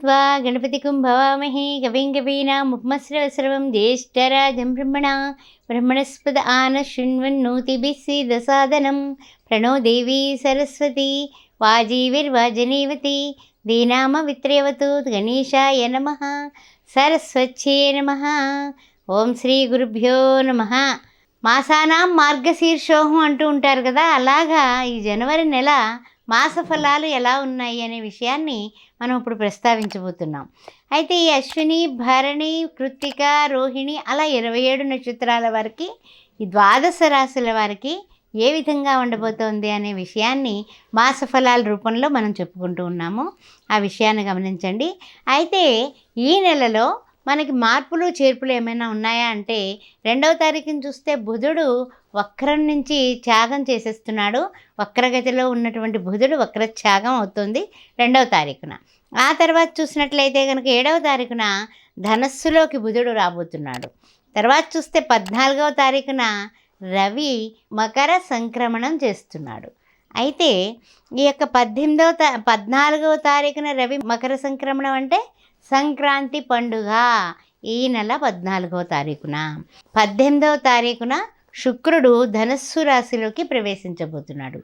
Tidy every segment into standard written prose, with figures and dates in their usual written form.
नत्वा गणपतिं भवामहे कविं कवीनामुपमश्रवसर्वं ज्येष्ठराजं ब्रह्मणस्पद आनशृण्वन्नोतिभिः सीदसादनं प्रणो देवी सरस्वती वाजीविर्वाजनीवती दीनामवित्र्यवतु गणेशाय नमः सरस्वत्यै नमः। ఓం శ్రీ గురుభ్యో నమః. మాసానాం మార్గశీర్షోహం అంటూ ఉంటారు కదా, అలాగా ఈ జనవరి నెల మాస ఫలాలు ఎలా ఉన్నాయి అనే విషయాన్ని మనం ఇప్పుడు ప్రస్తావించబోతున్నాం. అయితే ఈ అశ్విని, భరణి, కృత్తిక, రోహిణి అలా 27 నక్షత్రాల వారికి, ఈ ద్వాదశ రాశుల వారికి ఏ విధంగా ఉండబోతోంది అనే విషయాన్ని మాస ఫలాల రూపంలో మనం చెప్పుకుంటూ ఉన్నాము. ఆ విషయాన్ని గమనించండి. అయితే ఈ నెలలో మనకి మార్పులు చేర్పులు ఏమైనా ఉన్నాయా అంటే, 2వ తారీఖుని చూస్తే బుధుడు వక్రం నుంచి త్యాగం చేసేస్తున్నాడు. వక్రగతిలో ఉన్నటువంటి బుధుడు వక్రత్యాగం అవుతుంది 2వ తారీఖున. ఆ తర్వాత చూసినట్లయితే కనుక 7వ తారీఖున ధనస్సులోకి బుధుడు రాబోతున్నాడు. తర్వాత చూస్తే 14వ తారీఖున రవి మకర సంక్రమణం చేస్తున్నాడు. అయితే ఈ యొక్క 14వ తారీఖున రవి మకర సంక్రమణం అంటే సంక్రాంతి పండుగ ఈ నెల 14వ తారీఖున. 18వ తారీఖున శుక్రుడు ధనస్సు రాశిలోకి ప్రవేశించబోతున్నాడు.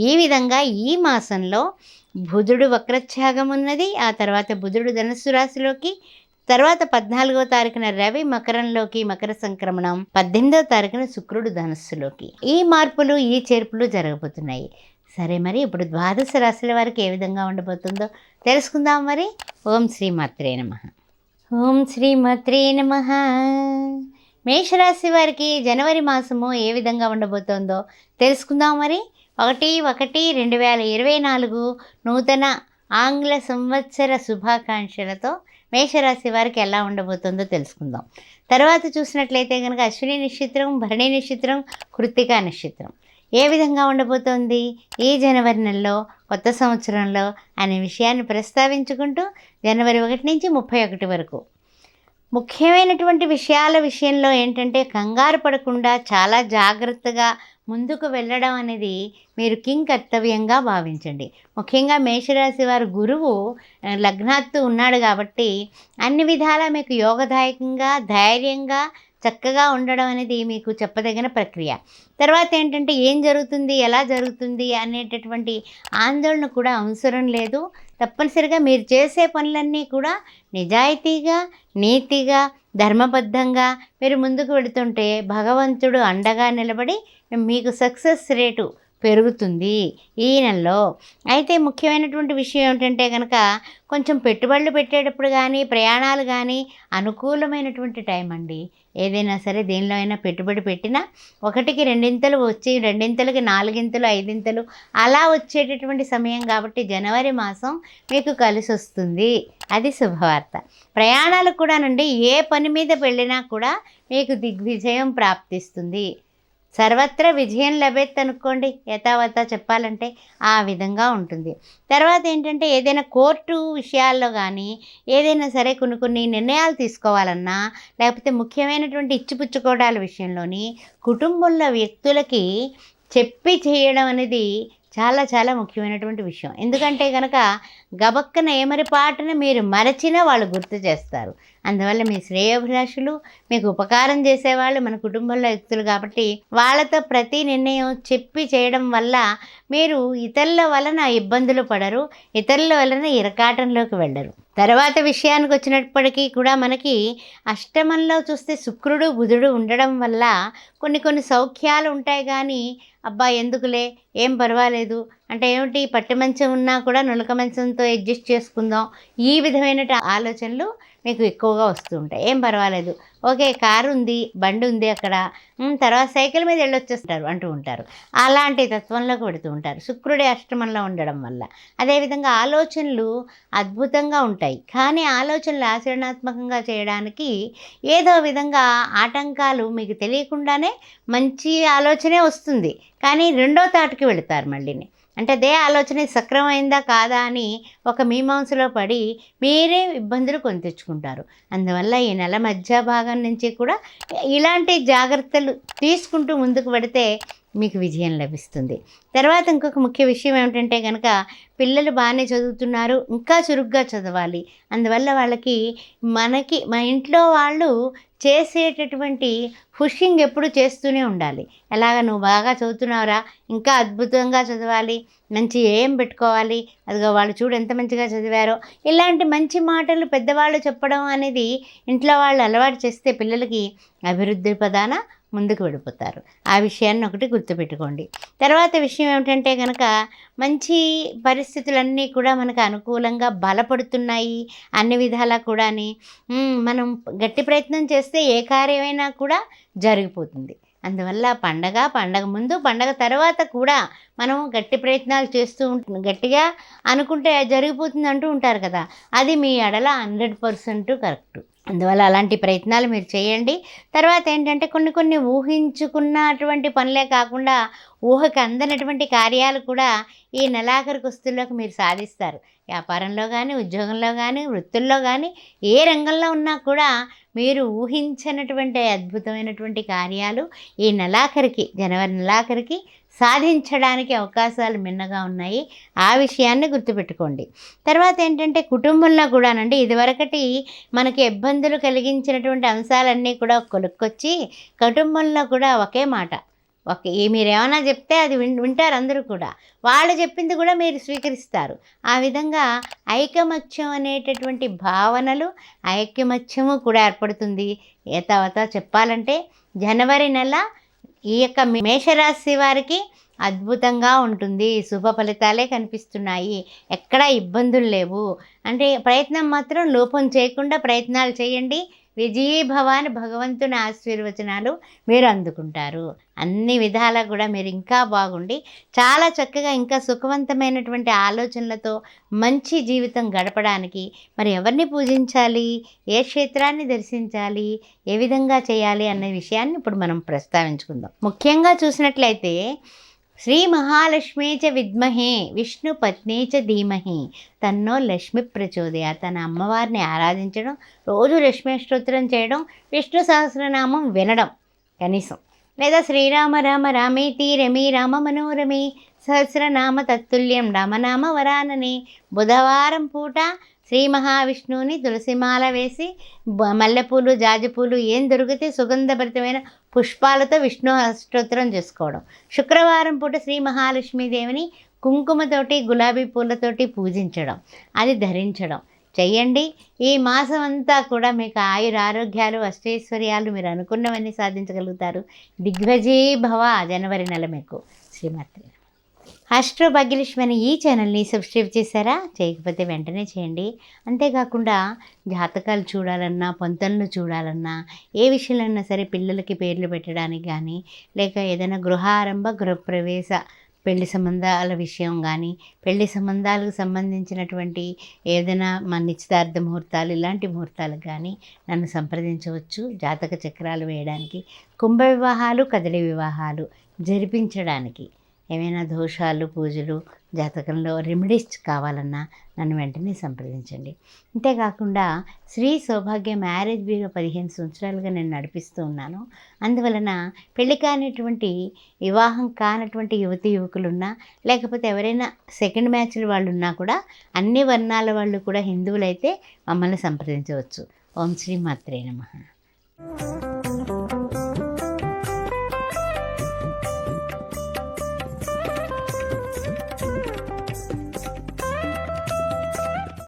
ఈ విధంగా ఈ మాసంలో బుధుడు వక్రత్యాగం ఉన్నది. ఆ తర్వాత బుధుడు ధనస్సు రాశిలోకి, తర్వాత 14వ తారీఖున రవి మకరంలోకి మకర సంక్రమణం, 18వ తారీఖున శుక్రుడు ధనస్సులోకి. ఈ మార్పులు ఈ చేర్పులు జరగబోతున్నాయి. సరే, మరి ఇప్పుడు ద్వాదశ రాశుల వారికి ఏ విధంగా ఉండబోతుందో తెలుసుకుందాం. మరి ఓం శ్రీమాత్రే నమః. ఓం శ్రీమాత్రే నమః. మేషరాశి వారికి జనవరి మాసము ఏ విధంగా ఉండబోతోందో తెలుసుకుందాం. మరి 1/1/2024 నూతన ఆంగ్ల సంవత్సర శుభాకాంక్షలతో మేషరాశి వారికి ఎలా ఉండబోతుందో తెలుసుకుందాం. తర్వాత చూసినట్లయితే కనుక అశ్విని నక్షత్రం, భరణి నక్షత్రం, కృత్తిక నక్షత్రం ఏ విధంగా ఉండబోతోంది ఈ జనవరి నెలలో, కొత్త సంవత్సరంలో అనే విషయాన్ని ప్రస్తావించుకుంటూ జనవరి 1 నుంచి 31 వరకు ముఖ్యమైనటువంటి విషయాల విషయంలో ఏంటంటే, కంగారు పడకుండా చాలా జాగ్రత్తగా ముందుకు వెళ్ళడం అనేది మీరు కర్తవ్యంగా భావించండి. ముఖ్యంగా మేషరాశి వారు గురువు లగ్నాత్తు ఉన్నాడు కాబట్టి అన్ని విధాలా మీకు యోగదాయకంగా, ధైర్యంగా, చక్కగా ఉండడం అనేది మీకు చెప్పదగిన ప్రక్రియ. తర్వాత ఏంటంటే, ఏం జరుగుతుంది, ఎలా జరుగుతుంది అనేటటువంటి ఆందోళన కూడా అవసరం లేదు. తప్పనిసరిగా మీరు చేసే పనులన్నీ కూడా నిజాయితీగా, నీతిగా, ధర్మబద్ధంగా మీరు ముందుకు వెళుతుంటే భగవంతుడు అండగా నిలబడి మీకు సక్సెస్ రేటు పెరుగుతుంది ఈ నెలలో. అయితే ముఖ్యమైనటువంటి విషయం ఏమిటంటే కనుక, కొంచెం పెట్టుబడులు పెట్టేటప్పుడు కానీ, ప్రయాణాలు కానీ అనుకూలమైనటువంటి టైం అండి. ఏదైనా సరే దేనిలో అయినా పెట్టుబడి పెట్టినా 1కి 2 వచ్చి 2కి 4, 5 అలా వచ్చేటటువంటి సమయం కాబట్టి జనవరి మాసం మీకు కలిసి వస్తుంది. అది శుభవార్త. ప్రయాణాలు కూడానండి, ఏ పని మీద వెళ్ళినా కూడా మీకు దిగ్విజయం ప్రాప్తిస్తుంది. సర్వత్ర విజయం లభేత్ అనుకోండి, యథావత చెప్పాలంటే ఆ విధంగా ఉంటుంది. తర్వాత ఏంటంటే, ఏదైనా కోర్టు విషయాల్లో కానీ, ఏదైనా సరే కొన్ని నిర్ణయాలు తీసుకోవాలన్నా, లేకపోతే ముఖ్యమైనటువంటి ఇచ్చిపుచ్చుకోవడాల విషయంలోని కుటుంబంలో వ్యక్తులకి చెప్పి చేయడం అనేది చాలా చాలా ముఖ్యమైనటువంటి విషయం. ఎందుకంటే కనుక గబక్కన ఏమరిపాటున మీరు మరచినా వాళ్ళు గుర్తు చేస్తారు. అందువల్ల మీ శ్రేయోభిలాషులు, మీకు ఉపకారం చేసేవాళ్ళు మన కుటుంబంలో వ్యక్తులు కాబట్టి వాళ్ళతో ప్రతి నిర్ణయం చెప్పి చేయడం వల్ల మీరు ఇతరుల వలన ఇబ్బందులు పడరు, ఇతరుల వలన ఇరకాటంలోకి వెళ్ళరు. తర్వాత విషయానికి వచ్చినప్పటికీ కూడా మనకి అష్టమంలో చూస్తే శుక్రుడు, బుధుడు ఉండడం వల్ల కొన్ని సౌఖ్యాలు ఉంటాయి. కానీ అబ్బా ఎందుకులే, ఏం పర్వాలేదు అంటే ఏమిటి, పట్టి మంచం ఉన్నా కూడా నులక మంచంతో అడ్జస్ట్ చేసుకుందాం, ఈ విధమైన ఆలోచనలు మీకు ఎక్కువగా వస్తూ ఉంటాయి. ఏం పర్వాలేదు, ఓకే కారు ఉంది, బండి ఉంది అక్కడ, తర్వాత సైకిల్ మీద వెళ్ళొచ్చేస్తారు అంటూ ఉంటారు. అలాంటి తత్వంలోకి పెడుతూ ఉంటారు శుక్రుడి అష్టమంలో ఉండడం వల్ల. అదేవిధంగా ఆలోచనలు అద్భుతంగా ఉంటాయి, కానీ ఆలోచనలు ఆచరణాత్మకంగా చేయడానికి ఏదో విధంగా ఆటంకాలు మీకు తెలియకుండానే మంచి ఆలోచనే వస్తుంది, కానీ 2వ తాటికి వెళతారు మళ్ళీని. అంటే అదే ఆలోచన సక్రమైందా కాదా అని ఒక మీమాంసలో పడి మీరే ఇబ్బందులు కొని తెచ్చుకుంటారు. అందువల్ల ఈ నెల మధ్య భాగం నుంచి కూడా ఇలాంటి జాగ్రత్తలు తీసుకుంటూ ముందుకు పెడితే మీకు విజయం లభిస్తుంది. తర్వాత ఇంకొక ముఖ్య విషయం ఏమిటంటే కనుక పిల్లలు బాగానే చదువుతున్నారు, ఇంకా చురుగ్గా చదవాలి. అందువల్ల వాళ్ళకి మన ఇంట్లో వాళ్ళు చేసేటటువంటి పుషింగ్ ఎప్పుడు చేస్తూనే ఉండాలి. ఎలాగ నువ్వు బాగా చదువుతున్నావురా, ఇంకా అద్భుతంగా చదవాలి, మంచి ఏం పెట్టుకోవాలి, అదిగో వాళ్ళు చూడు ఎంత మంచిగా చదివారో, ఇలాంటి మంచి మాటలు పెద్దవాళ్ళు చెప్పడం అనేది ఇంట్లో వాళ్ళు అలవాటు చేస్తే పిల్లలకి అభివృద్ధి పదాన ముందుకు వెళ్ళిపోతారు. ఆ విషయాన్ని ఒకటి గుర్తుపెట్టుకోండి. తర్వాత విషయం ఏమిటంటే కనుక మంచి పరిస్థితులన్నీ కూడా మనకు అనుకూలంగా బలపడుతున్నాయి అన్ని విధాలా కూడాని. మనం గట్టి ప్రయత్నం చేస్తే ఏ కార్యమైనా కూడా జరిగిపోతుంది. అందువల్ల పండగ ముందు పండగ తర్వాత కూడా మనం గట్టి ప్రయత్నాలు చేస్తూ గట్టిగా అనుకుంటే జరిగిపోతుంది అంటూ ఉంటారు కదా, అది మీ ఎడల 100% కరెక్ట్. అందువల్ల అలాంటి ప్రయత్నాలు మీరు చేయండి. తర్వాత ఏంటంటే కొన్ని ఊహించుకున్నటువంటి పనులే కాకుండా ఊహకు అందనటువంటి కార్యాలు కూడా ఈ నెలాఖరు వస్తువులకు మీరు సాధిస్తారు. వ్యాపారంలో కానీ, ఉద్యోగంలో కానీ, వృత్తుల్లో కానీ, ఏ రంగంలో ఉన్నా కూడా మీరు ఊహించినటువంటి అద్భుతమైనటువంటి కార్యాలు ఈ నెలాఖరికి, జనవరి నెలాఖరికి సాధించడానికి అవకాశాలు మిన్నగా ఉన్నాయి. ఆ విషయాన్ని గుర్తుపెట్టుకోండి. తర్వాత ఏంటంటే కుటుంబంలో కూడానండి ఇదివరకటి మనకి ఇబ్బందులు కలిగించినటువంటి అంశాలన్నీ కూడా కొలుక్కొచ్చి కుటుంబంలో కూడా ఒకే మాట, మీరేమైనా చెప్తే అది వింటారు అందరూ కూడా. వాళ్ళు చెప్పింది కూడా మీరు స్వీకరిస్తారు. ఆ విధంగా ఐకమత్యం అనేటటువంటి భావనలు, ఐకమత్యము కూడా ఏర్పడుతుంది. తర్వాత చెప్పాలంటే జనవరి నెల ఈ యొక్క మేషరాశి వారికి అద్భుతంగా ఉంటుంది. శుభ ఫలితాలే కనిపిస్తున్నాయి, ఎక్కడా ఇబ్బందులు లేవు. అంటే ప్రయత్నం మాత్రం లోపం చేయకుండా ప్రయత్నాలు చేయండి. విజయీభవ అని భగవంతుని ఆశీర్వచనాలు మీరు అందుకుంటారు. అన్ని విధాలా కూడా మీరు ఇంకా బాగుండి చాలా చక్కగా ఇంకా సుఖవంతమైనటువంటి ఆలోచనలతో మంచి జీవితం గడపడానికి మరి ఎవరిని పూజించాలి, ఏ క్షేత్రాన్ని దర్శించాలి, ఏ విధంగా చేయాలి అనే విషయాన్ని ఇప్పుడు మనం ప్రస్తావించుకుందాం. ముఖ్యంగా చూసినట్లయితే శ్రీ మహాలక్ష్మీ చ విద్మహే విష్ణు పత్ని చ ధీమహి తన్నో లక్ష్మి ప్రచోదయ. తన అమ్మవారిని ఆరాధించడం, రోజు లక్ష్మీ స్తోత్రం చేయడం, విష్ణు సహస్రనామం వినడం కనీసం, లేదా శ్రీరామ రామ రామేతి రమి రామ మనోరమి సహస్రనామ తత్తుల్యం రామనామ వరానని బుధవారం పూట శ్రీ మహావిష్ణువుని తులసిమాల వేసి మల్లెపూలు, జాజిపూలు ఏం దొరికితే సుగంధభరితమైన పుష్పాలతో విష్ణు అష్టోత్తరం చేసుకోవడం. శుక్రవారం పూట శ్రీ మహాలక్ష్మీదేవిని కుంకుమతోటి, గులాబీ పూలతోటి పూజించడం, అది ధరించడం చెయ్యండి. ఈ మాసం అంతా కూడా మీకు ఆరోగ్యాలు, అష్టైశ్వర్యాలు మీరు అనుకున్నవన్నీ సాధించగలుగుతారు. దిగ్విజయీభవ. జనవరి నెల మీకు. శ్రీమాత్రి. ఆస్ట్రో భాగ్యలక్ష్మి అనే ఈ ఛానల్ని సబ్స్క్రైబ్ చేశారా? చేయకపోతే వెంటనే చేయండి. అంతేకాకుండా జాతకాలు చూడాలన్నా, పొంతనలు చూడాలన్నా, ఏ విషయంలో సరే పిల్లలకి పేర్లు పెట్టడానికి కానీ, లేక ఏదైనా గృహప్రవేశ పెళ్లి సంబంధాల విషయం కానీ, పెళ్లి సంబంధాలకు సంబంధించినటువంటి ఏదైనా మన నిశ్చితార్థ ముహూర్తాలు, ఇలాంటి ముహూర్తాలకు కానీ నన్ను సంప్రదించవచ్చు. జాతక చక్రాలు వేయడానికి, కుంభ వివాహాలు, కదలి వివాహాలు జరిపించడానికి, ఏమైనా దోషాలు, పూజలు, జాతకంలో రెమెడీస్ కావాలన్నా నన్ను వెంటనే సంప్రదించండి. అంతేకాకుండా శ్రీ సౌభాగ్య మ్యారేజ్ బ్యూరో 15 సంవత్సరాలుగా నేను నడిపిస్తూ ఉన్నాను. అందువలన పెళ్లి కానిటువంటి, వివాహం కానటువంటి యువతి యువకులున్నా, లేకపోతే ఎవరైనా సెకండ్ మ్యాచ్లు వాళ్ళు ఉన్నా కూడా అన్ని వర్ణాల వాళ్ళు కూడా హిందువులైతే మమ్మల్ని సంప్రదించవచ్చు. ఓం శ్రీ మాత్రే నమః.